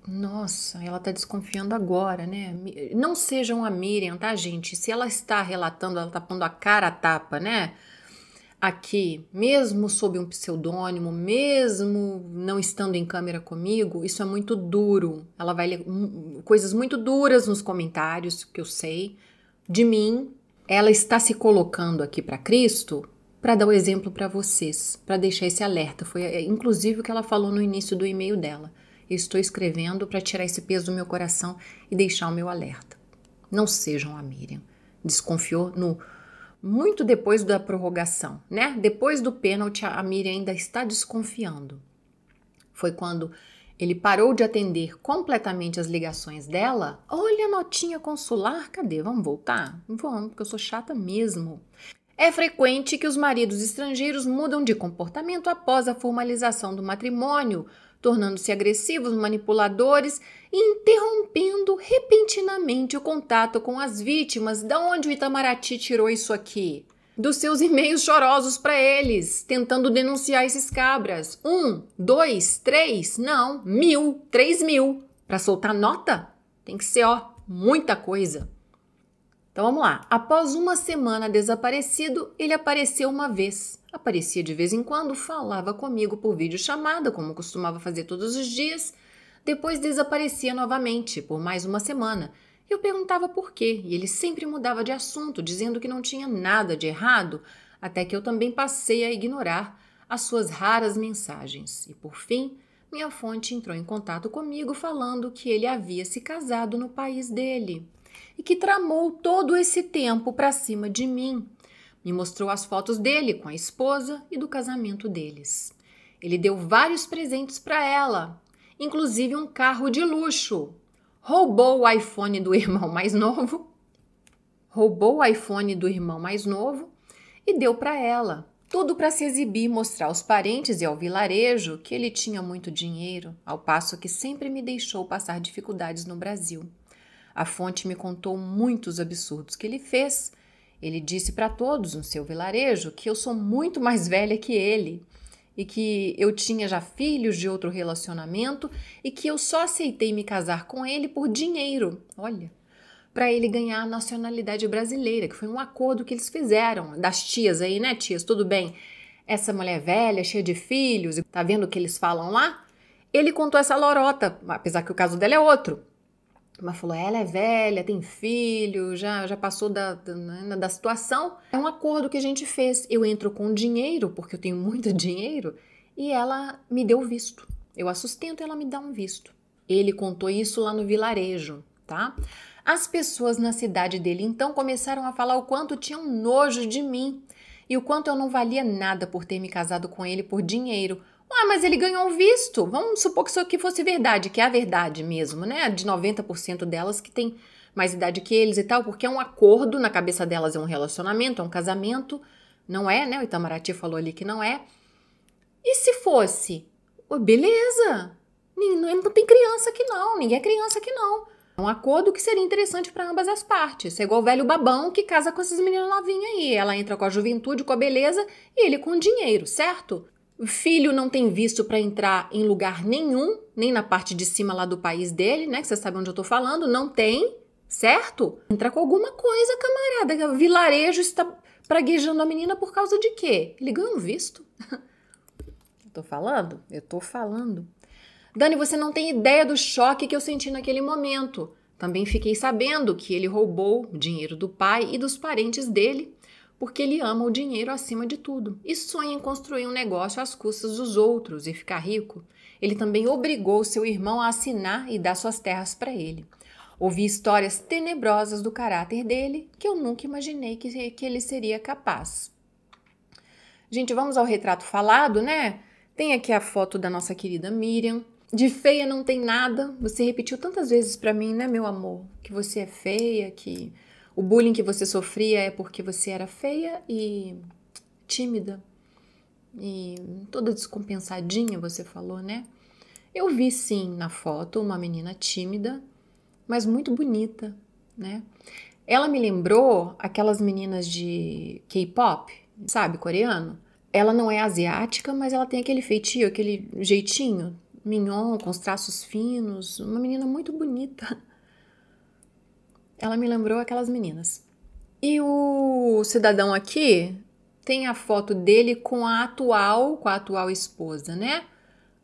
Nossa, ela tá desconfiando agora, né? Não sejam a Miriam, tá, gente? Se ela está relatando, ela tá pondo a cara a tapa, né? Aqui, mesmo sob um pseudônimo, mesmo não estando em câmera comigo, isso é muito duro. Ela vai ler coisas muito duras nos comentários, que eu sei, de mim. Ela está se colocando aqui para Cristo para dar o exemplo para vocês, para deixar esse alerta. Foi inclusive o que ela falou no início do e-mail dela. Eu estou escrevendo para tirar esse peso do meu coração e deixar o meu alerta. Não sejam a Miriam. Desconfiou muito depois da prorrogação, né? Depois do pênalti, a Miriam ainda está desconfiando. Foi quando ele parou de atender completamente as ligações dela. Olha a notinha consular, cadê? Vamos voltar? Vamos, porque eu sou chata mesmo. É frequente que os maridos estrangeiros mudam de comportamento após a formalização do matrimônio, tornando-se agressivos, manipuladores e interrompendo repentinamente o contato com as vítimas. Da onde o Itamaraty tirou isso aqui? Dos seus e-mails chorosos para eles, tentando denunciar esses cabras. 1, 2, 3, não, 1000, 3000. Para soltar nota? Tem que ser, muita coisa. Então vamos lá. Após uma semana desaparecido, ele apareceu uma vez. Aparecia de vez em quando, falava comigo por videochamada, como costumava fazer todos os dias. Depois desaparecia novamente, por mais uma semana. Eu perguntava por quê, e ele sempre mudava de assunto, dizendo que não tinha nada de errado, até que eu também passei a ignorar as suas raras mensagens. E por fim, minha fonte entrou em contato comigo falando que ele havia se casado no país dele e que tramou todo esse tempo para cima de mim. Me mostrou as fotos dele com a esposa e do casamento deles. Ele deu vários presentes para ela, inclusive um carro de luxo. Roubou o iPhone do irmão mais novo. E deu para ela. Tudo para se exibir e mostrar aos parentes e ao vilarejo que ele tinha muito dinheiro, ao passo que sempre me deixou passar dificuldades no Brasil. A fonte me contou muitos absurdos que ele fez. Ele disse para todos no seu vilarejo que eu sou muito mais velha que ele e que eu tinha já filhos de outro relacionamento e que eu só aceitei me casar com ele por dinheiro. Olha, para ele ganhar a nacionalidade brasileira, que foi um acordo que eles fizeram. Das tias aí, né, tias? Tudo bem. Essa mulher velha, cheia de filhos, tá vendo o que eles falam lá? Ele contou essa lorota, apesar que o caso dela é outro. Mas falou, ela é velha, tem filho, já passou da situação. É um acordo que a gente fez. Eu entro com dinheiro, porque eu tenho muito dinheiro, e ela me deu visto. Eu a sustento e ela me dá um visto. Ele contou isso lá no vilarejo, tá? As pessoas na cidade dele, então, começaram a falar o quanto tinham nojo de mim e o quanto eu não valia nada por ter me casado com ele por dinheiro. Mas ele ganhou um visto. Vamos supor que isso aqui fosse verdade, que é a verdade mesmo, né? De 90% delas que tem mais idade que eles e tal, porque é um acordo, na cabeça delas é um relacionamento, é um casamento. Não é, né? O Itamaraty falou ali que não é. E se fosse? Beleza. Não tem criança aqui não, ninguém é criança aqui não. É um acordo que seria interessante para ambas as partes. É igual o velho babão que casa com essas meninas novinhas aí. Ela entra com a juventude, com a beleza e ele com o dinheiro, certo? O filho não tem visto para entrar em lugar nenhum, nem na parte de cima lá do país dele, né? Que você sabe onde eu tô falando. Não tem, certo? Entra com alguma coisa, camarada. O vilarejo está praguejando a menina por causa de quê? Ele ganhou um visto. Eu tô falando. Dani, você não tem ideia do choque que eu senti naquele momento. Também fiquei sabendo que ele roubou o dinheiro do pai e dos parentes dele, porque ele ama o dinheiro acima de tudo e sonha em construir um negócio às custas dos outros e ficar rico. Ele também obrigou seu irmão a assinar e dar suas terras para ele. Ouvi histórias tenebrosas do caráter dele que eu nunca imaginei que ele seria capaz. Gente, vamos ao retrato falado, né? Tem aqui a foto da nossa querida Miriam. De feia não tem nada. Você repetiu tantas vezes pra mim, né, meu amor? Que você é feia, que o bullying que você sofria é porque você era feia e tímida. E toda descompensadinha, você falou, né? Eu vi sim na foto uma menina tímida, mas muito bonita, né? Ela me lembrou aquelas meninas de K-pop, sabe, coreano? Ela não é asiática, mas ela tem aquele feitio, aquele jeitinho mignon, com os traços finos, uma menina muito bonita. Ela me lembrou aquelas meninas. E o cidadão aqui tem a foto dele com a atual esposa, né?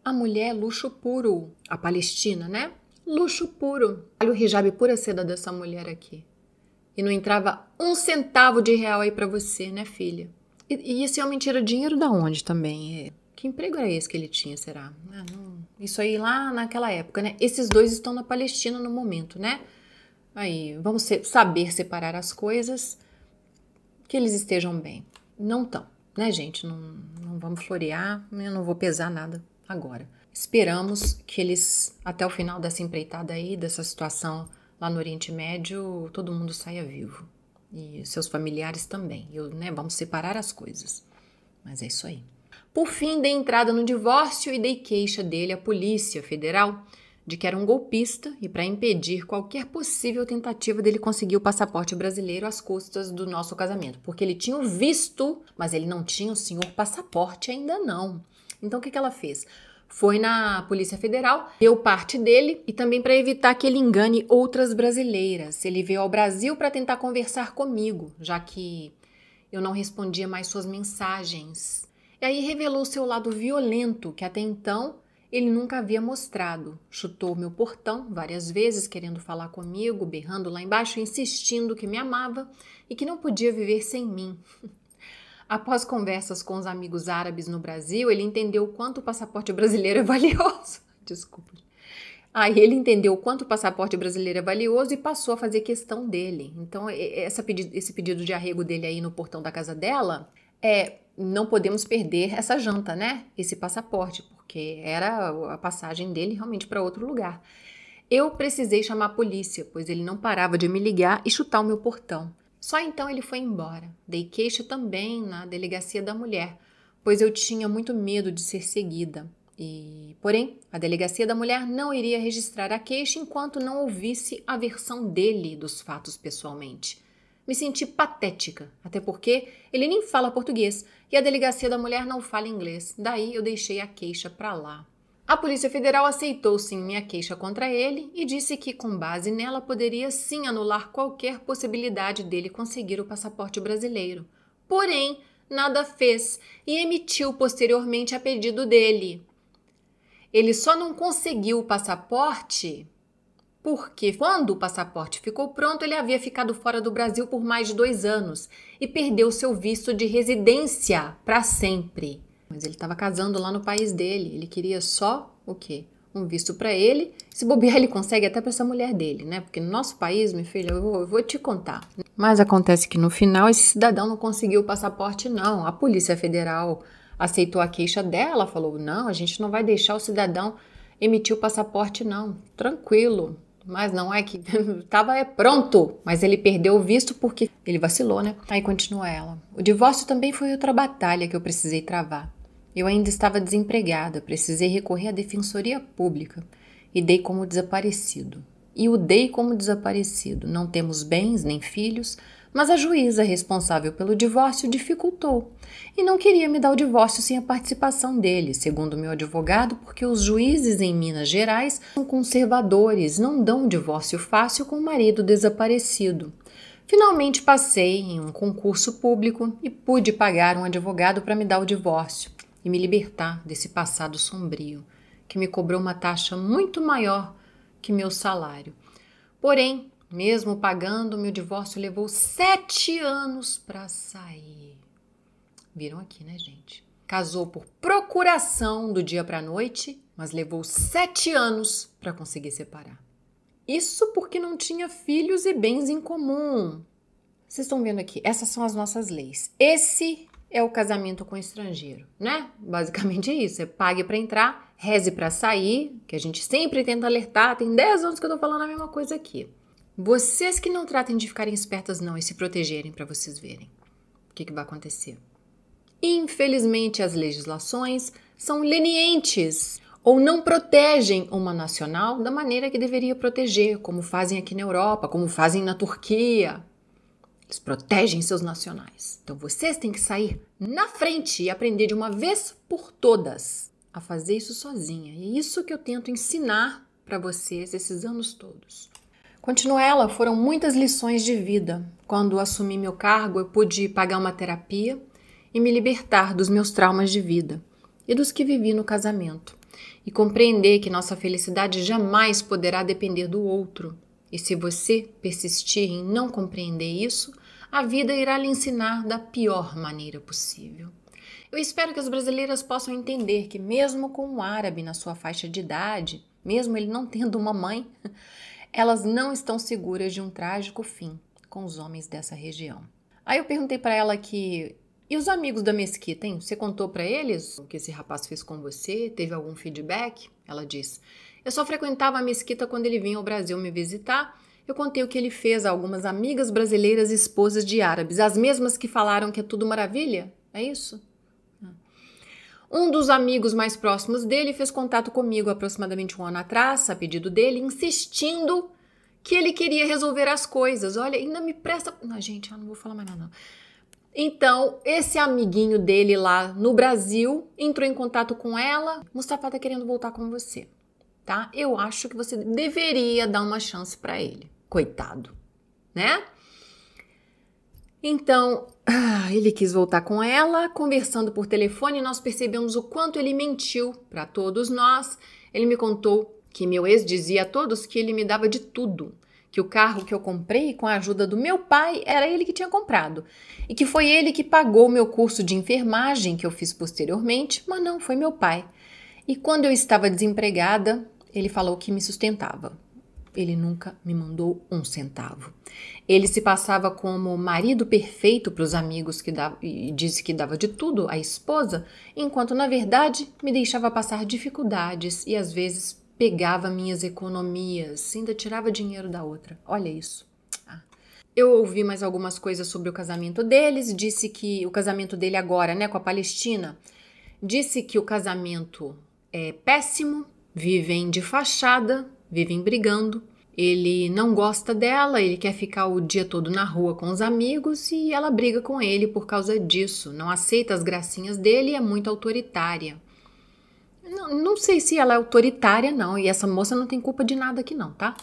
A mulher é luxo puro, a Palestina, né? Luxo puro. Olha o hijab pura seda dessa mulher aqui. E não entrava um centavo de real aí pra você, né, filha? E esse homem tira dinheiro da onde também? Que emprego era esse que ele tinha, será? Isso aí lá naquela época, né? Esses dois estão na Palestina no momento, né? Aí, vamos saber separar as coisas, que eles estejam bem. Não estão, né, gente? Não vamos florear, eu não vou pesar nada agora. Esperamos que eles, até o final dessa empreitada aí, dessa situação lá no Oriente Médio, todo mundo saia vivo. E seus familiares também. Vamos separar as coisas. Mas é isso aí. Por fim, dei entrada no divórcio e dei queixa dele à Polícia Federal de que era um golpista e para impedir qualquer possível tentativa dele conseguir o passaporte brasileiro às custas do nosso casamento. Porque ele tinha o visto, mas ele não tinha o senhor passaporte ainda não. Então o que ela fez? Foi na Polícia Federal, deu parte dele e também para evitar que ele engane outras brasileiras. Ele veio ao Brasil para tentar conversar comigo, já que eu não respondia mais suas mensagens. E aí revelou seu lado violento, que até então ele nunca havia mostrado. Chutou meu portão várias vezes, querendo falar comigo, berrando lá embaixo, insistindo que me amava e que não podia viver sem mim. Após conversas com os amigos árabes no Brasil, ele entendeu o quanto o passaporte brasileiro é valioso. Desculpa. Aí ele entendeu o quanto o passaporte brasileiro é valioso e passou a fazer questão dele. Então, esse pedido de arrego dele aí no portão da casa dela não podemos perder essa janta, né? Esse passaporte, porque era a passagem dele realmente para outro lugar. Eu precisei chamar a polícia, pois ele não parava de me ligar e chutar o meu portão. Só então ele foi embora. Dei queixa também na delegacia da mulher, pois eu tinha muito medo de ser seguida. Porém, a delegacia da mulher não iria registrar a queixa enquanto não ouvisse a versão dele dos fatos pessoalmente. Me senti patética, até porque ele nem fala português e a delegacia da mulher não fala inglês. Daí eu deixei a queixa para lá. A Polícia Federal aceitou sim minha queixa contra ele e disse que, com base nela, poderia sim anular qualquer possibilidade dele conseguir o passaporte brasileiro. Porém, nada fez e emitiu posteriormente a pedido dele. Ele só não conseguiu o passaporte porque, quando o passaporte ficou pronto, ele havia ficado fora do Brasil por mais de 2 anos e perdeu seu visto de residência para sempre. Mas ele estava casando lá no país dele, ele queria só o quê? Um visto para ele. Se bobear, ele consegue até para essa mulher dele, né? Porque no nosso país, minha filha, eu vou te contar. Mas acontece que no final esse cidadão não conseguiu o passaporte, não. A Polícia Federal aceitou a queixa dela, falou: não, a gente não vai deixar o cidadão emitir o passaporte, não. Tranquilo. Mas não é que estava pronto, mas ele perdeu o visto porque ele vacilou, né? Aí continua ela. O divórcio também foi outra batalha que eu precisei travar. Eu ainda estava desempregada, precisei recorrer à defensoria pública e dei como desaparecido. Não temos bens nem filhos, mas a juíza responsável pelo divórcio dificultou e não queria me dar o divórcio sem a participação dele, segundo meu advogado, porque os juízes em Minas Gerais são conservadores, não dão um divórcio fácil com o marido desaparecido. Finalmente passei em um concurso público e pude pagar um advogado para me dar o divórcio e me libertar desse passado sombrio, que me cobrou uma taxa muito maior que meu salário. Porém, mesmo pagando, meu divórcio levou 7 anos para sair. Viram aqui, né, gente? Casou por procuração do dia para a noite, mas levou 7 anos para conseguir separar. Isso porque não tinha filhos e bens em comum. Vocês estão vendo aqui, essas são as nossas leis. Esse é o casamento com estrangeiro, né? Basicamente é isso, é pague para entrar, reze para sair, que a gente sempre tenta alertar, tem 10 anos que eu tô falando a mesma coisa aqui. Vocês que não tratem de ficarem espertas não e se protegerem para vocês verem o que vai acontecer. Infelizmente, as legislações são lenientes ou não protegem uma nacional da maneira que deveria proteger, como fazem aqui na Europa, como fazem na Turquia. Eles protegem seus nacionais. Então vocês têm que sair na frente e aprender de uma vez por todas a fazer isso sozinha. E é isso que eu tento ensinar para vocês esses anos todos. Continua ela, foram muitas lições de vida. Quando assumi meu cargo, eu pude pagar uma terapia e me libertar dos meus traumas de vida e dos que vivi no casamento. E compreender que nossa felicidade jamais poderá depender do outro. E se você persistir em não compreender isso, a vida irá lhe ensinar da pior maneira possível. Eu espero que as brasileiras possam entender que mesmo com um árabe na sua faixa de idade, mesmo ele não tendo uma mãe, elas não estão seguras de um trágico fim com os homens dessa região. Aí eu perguntei para ela que... E os amigos da mesquita, hein? Você contou para eles o que esse rapaz fez com você? Teve algum feedback? Ela disse: eu só frequentava a mesquita quando ele vinha ao Brasil me visitar. Eu contei o que ele fez a algumas amigas brasileiras esposas de árabes, as mesmas que falaram que é tudo maravilha. É isso? Um dos amigos mais próximos dele fez contato comigo aproximadamente um ano atrás, a pedido dele, insistindo que ele queria resolver as coisas. Olha, ainda me presta... Não, gente, eu não vou falar mais nada, não. Então, esse amiguinho dele lá no Brasil entrou em contato com ela. Mustafa tá querendo voltar com você, tá? Eu acho que você deveria dar uma chance pra ele. Coitado, né? Então, ele quis voltar com ela. Conversando por telefone, nós percebemos o quanto ele mentiu pra todos nós. Ele me contou que meu ex dizia a todos que ele me dava de tudo. Que o carro que eu comprei com a ajuda do meu pai era ele que tinha comprado. E que foi ele que pagou o meu curso de enfermagem que eu fiz posteriormente, mas não, foi meu pai. E quando eu estava desempregada, ele falou que me sustentava. Ele nunca me mandou um centavo. Ele se passava como marido perfeito para os amigos e disse que dava de tudo à esposa, enquanto na verdade me deixava passar dificuldades e às vezes pegava minhas economias, ainda tirava dinheiro da outra. Olha isso. Eu ouvi mais algumas coisas sobre o casamento deles, disse que o casamento dele agora, né, com a Palestina, disse que o casamento é péssimo, vivem de fachada, vivem brigando, ele não gosta dela, ele quer ficar o dia todo na rua com os amigos e ela briga com ele por causa disso, não aceita as gracinhas dele e é muito autoritária. Não sei se ela é autoritária, não. E essa moça não tem culpa de nada aqui, não, tá?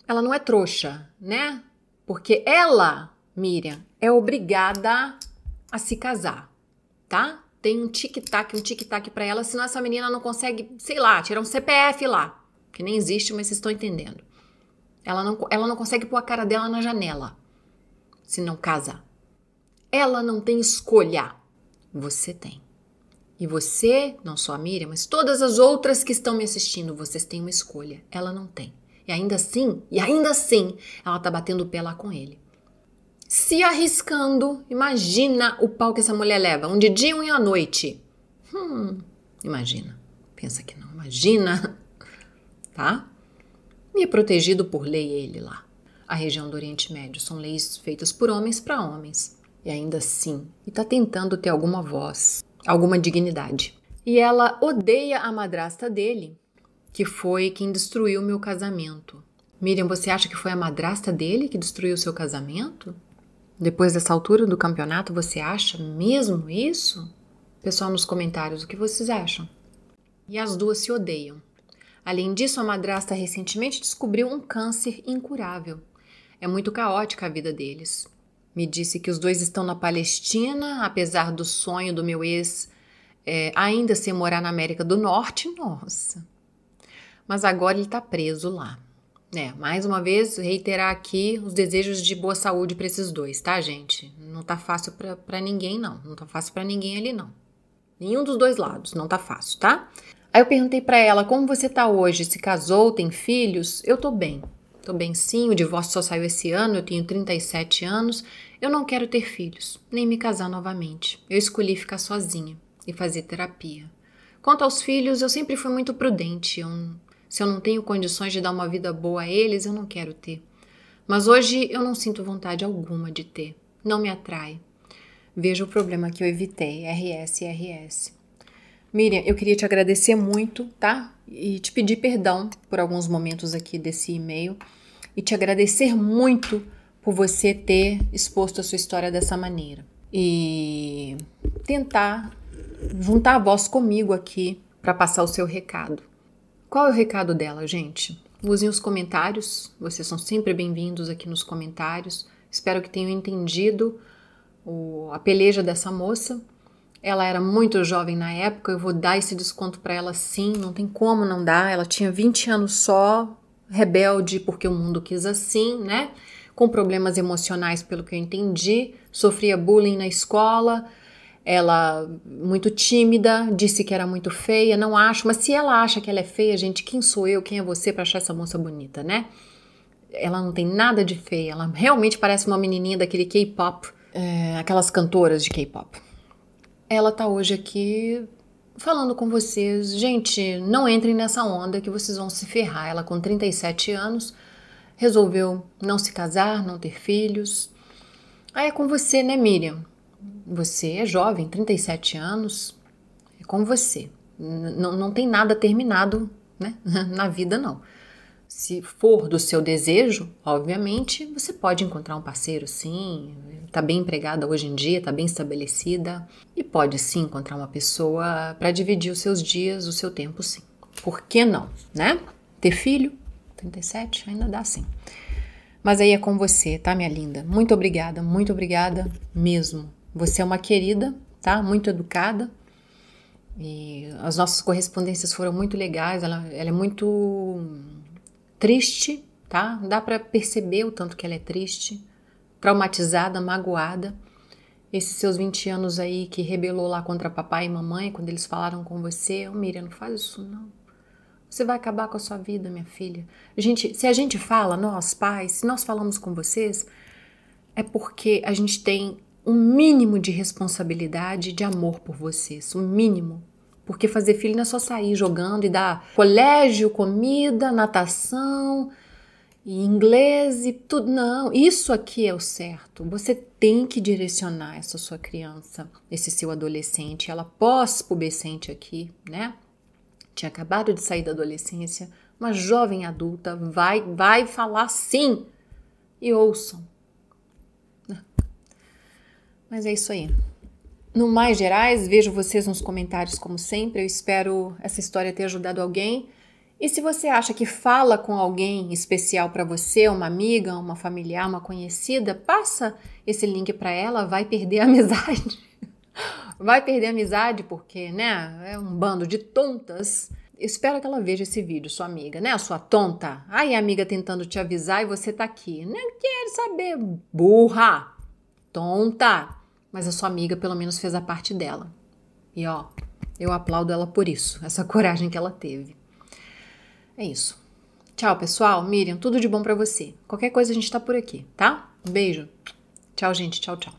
Ela não é trouxa, né? Porque ela, Miriam, é obrigada a se casar, tá? Tem um tic-tac pra ela, senão essa menina não consegue, sei lá, tirar um CPF lá. Que nem existe, mas vocês estão entendendo. Ela não consegue pôr a cara dela na janela, se não casa. Ela não tem escolha. Você tem. E você, não só a Miriam, mas todas as outras que estão me assistindo, vocês têm uma escolha. Ela não tem. E ainda assim, ela tá batendo o pé lá com ele. Se arriscando, imagina o pau que essa mulher leva, um de dia e um à noite. Imagina. Pensa que não, imagina. Tá? E é protegido por lei ele lá. A região do Oriente Médio são leis feitas por homens para homens. E ainda assim, e tá tentando ter alguma voz, alguma dignidade. E ela odeia a madrasta dele, que foi quem destruiu meu casamento. Miriam, você acha que foi a madrasta dele que destruiu o seu casamento? Depois dessa altura do campeonato, você acha mesmo isso? Pessoal, nos comentários, o que vocês acham? E as duas se odeiam. Além disso, a madrasta recentemente descobriu um câncer incurável. É muito caótica a vida deles. Me disse que os dois estão na Palestina, apesar do sonho do meu ex ainda ser morar na América do Norte. Nossa! Mas agora ele está preso lá. Mais uma vez, reiterar aqui os desejos de boa saúde para esses dois, tá, gente? Não tá fácil para ninguém, não. Não tá fácil para ninguém ali, não. Nenhum dos dois lados, não tá fácil, tá? Aí eu perguntei para ela, como você tá hoje? Se casou, tem filhos? Eu tô bem. tô bem sim, o divórcio só saiu esse ano, eu tenho 37 anos, eu não quero ter filhos, nem me casar novamente. Eu escolhi ficar sozinha e fazer terapia. Quanto aos filhos, eu sempre fui muito prudente. Se eu não tenho condições de dar uma vida boa a eles, eu não quero ter. Mas hoje eu não sinto vontade alguma de ter. Não me atrai. Veja o problema que eu evitei, RS. Miriam, eu queria te agradecer muito, tá? E te pedir perdão por alguns momentos aqui desse e-mail. E te agradecer muito por você ter exposto a sua história dessa maneira. E tentar juntar a voz comigo aqui para passar o seu recado. Qual é o recado dela, gente? Usem os comentários, vocês são sempre bem-vindos aqui nos comentários. Espero que tenham entendido a peleja dessa moça. Ela era muito jovem na época, eu vou dar esse desconto para ela sim, não tem como não dar. Ela tinha 20 anos só, rebelde porque o mundo quis assim, né? Com problemas emocionais, pelo que eu entendi, sofria bullying na escola. Ela, muito tímida, disse que era muito feia, não acho, mas se ela acha que ela é feia, gente, quem sou eu, quem é você para achar essa moça bonita, né? Ela não tem nada de feia, ela realmente parece uma menininha daquele K-pop, aquelas cantoras de K-pop. Ela tá hoje aqui falando com vocês, gente, não entrem nessa onda que vocês vão se ferrar. Ela com 37 anos resolveu não se casar, não ter filhos. Aí é com você, né, Miriam? Você é jovem, 37 anos, é com você. Não tem nada terminado, né, na vida, não. Se for do seu desejo, obviamente, você pode encontrar um parceiro, sim. Tá bem empregada hoje em dia, tá bem estabelecida. E pode, sim, encontrar uma pessoa para dividir os seus dias, o seu tempo, sim. Por que não, né? Ter filho, 37, ainda dá, sim. Mas aí é com você, tá, minha linda? Muito obrigada mesmo. Você é uma querida, tá? Muito educada. E as nossas correspondências foram muito legais. Ela é muito triste, tá? Dá pra perceber o tanto que ela é triste, traumatizada, magoada. Esses seus 20 anos aí que rebelou lá contra papai e mamãe, quando eles falaram com você, Miriam, não faz isso não. Você vai acabar com a sua vida, minha filha. Gente, se a gente fala, nós pais, se nós falamos com vocês, é porque a gente tem um mínimo de responsabilidade e de amor por vocês, um mínimo. Porque fazer filho não é só sair jogando e dar colégio, comida, natação, e inglês e tudo. Não, isso aqui é o certo. Você tem que direcionar essa sua criança, esse seu adolescente, ela pós-pubescente aqui, né? Tinha acabado de sair da adolescência, uma jovem adulta vai falar sim. E ouçam. Mas é isso aí. No mais gerais, vejo vocês nos comentários como sempre. Eu espero essa história ter ajudado alguém. E se você acha que fala com alguém especial para você, uma amiga, uma familiar, uma conhecida, passa esse link para ela, vai perder a amizade. Vai perder a amizade porque, né, é um bando de tontas. Eu espero que ela veja esse vídeo, sua amiga, né, a sua tonta. Aí a amiga tentando te avisar e você tá aqui. Não quero saber, burra, tonta. Mas a sua amiga pelo menos fez a parte dela. E ó, eu aplaudo ela por isso, essa coragem que ela teve. É isso. Tchau, pessoal. Miriam, tudo de bom pra você. Qualquer coisa a gente tá por aqui, tá? Um beijo. Tchau, gente. Tchau, tchau.